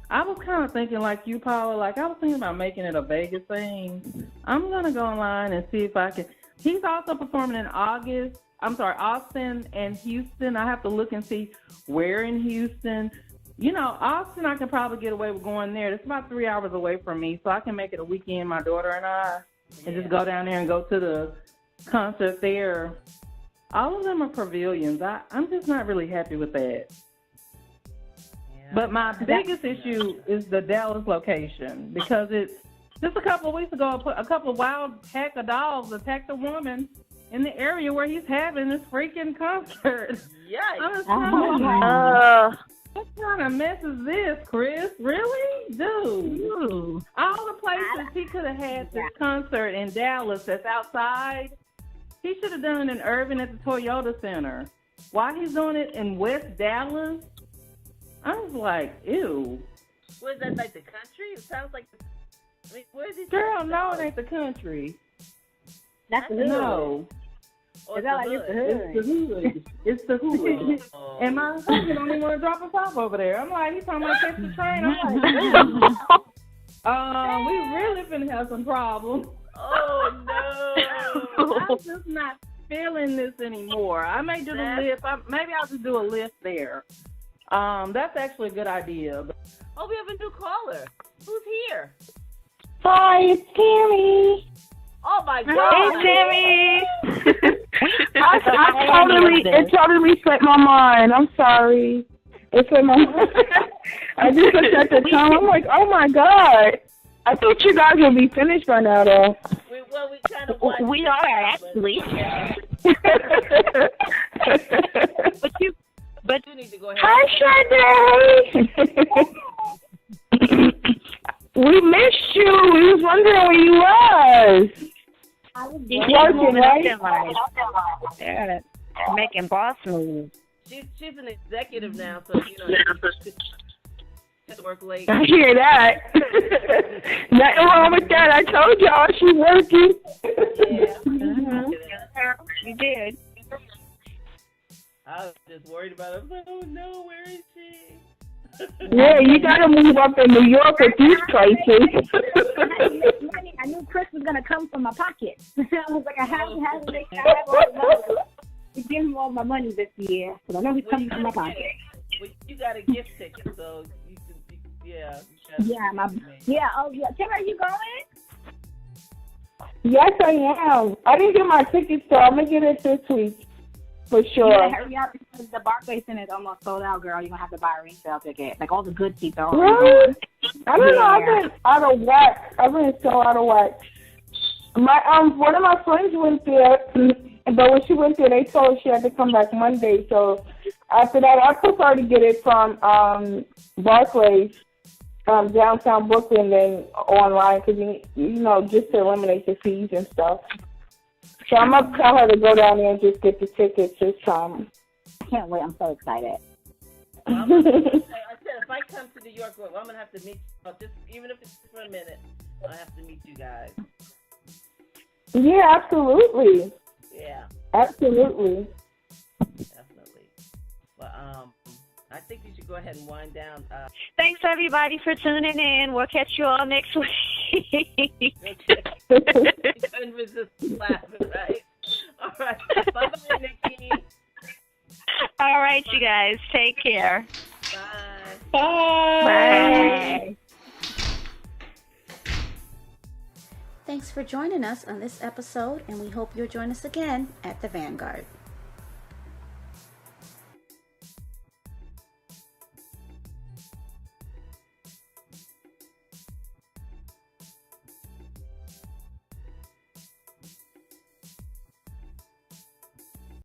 I was kind of thinking like you, Paula. Like, I was thinking about making it a Vegas thing. I'm going to go online and see if I can. He's also performing in Austin and Houston. I have to look and see where in Houston. Austin, I can probably get away with going there. It's about 3 hours away from me, so I can make it a weekend, my daughter and I, and just go down there and go to the concert there. All of them are pavilions. I'm just not really happy with that. Yeah. But my biggest issue is the Dallas location, because it's just a couple of weeks ago, a couple of wild pack of dogs attacked a woman in the area where he's having this freaking concert. Yikes. What kind of mess is this, Chris? Really? Dude. All the places he could have had this concert in Dallas that's outside, he should have done it in Irving at the Toyota Center. Why he's doing it in West Dallas? I was like, ew. What is that, like the country? It sounds like where is this? Girl, no, it ain't the country. That's the hood. No. Is that like it's the hood? It's the hood. And my husband don't even want to drop us off over there. I'm like, he's talking about catch the train. I'm like, we really finna have some problems. Oh, no. I'm just not feeling this anymore. I may do the lift. Maybe I'll just do a lift there. That's actually a good idea. Oh, we have a new caller. Who's here? Hi, it's Tammy. Oh my God! Hey, Tammy. It totally slipped my mind. I'm sorry. It slipped my mind. I just looked at the time. I'm like, oh my God. I thought you guys would be finished by now, though. We kind of we are actually. But you need to go ahead. Hi, Sade. We missed you. We was wondering where you was. I was working, right? Yeah, making boss moves. She's an executive now, so she has to work late. I hear that. Nothing wrong with that. I told y'all she's working. Yeah. You did. I was just worried about her. I was like, oh no, where is she? Yeah, you gotta move up in New York with these prices. I knew Chris was gonna come from my pocket. I was like, I have all the money. To give him all my money this year, so I know he's coming from my pocket. Well, you got a gift ticket, so you can, yeah. Tim, are you going? Yes, I am. I didn't get my ticket, so I'm gonna get it this week. For sure. You gotta hurry up because the Barclays Center is almost sold out, girl. You're gonna have to buy a resale ticket. Like all the good seats are already Really? I don't know. I've been out of whack. I've been so out of whack. One of my friends went there, but when she went there, they told her she had to come back Monday. So after that, I prefer to get it from Barclays, downtown Brooklyn, than online, because just to eliminate the fees and stuff. So I'm gonna tell her to go down there and just get the tickets this time. I can't wait. I'm so excited. Well, I said if I come to New York, well, I'm gonna have to meet. Just even if it's for a minute, I have to meet you guys. Yeah, absolutely. Yeah. Absolutely. Definitely. But I think you should go ahead and wind down. Thanks, everybody, for tuning in. We'll catch you all next week. You couldn't resist laughing, right? All right. Bye-bye, Nikki. All right, you guys. Take care. Bye. Bye. Thanks for joining us on this episode, and we hope you'll join us again at the Vanguard.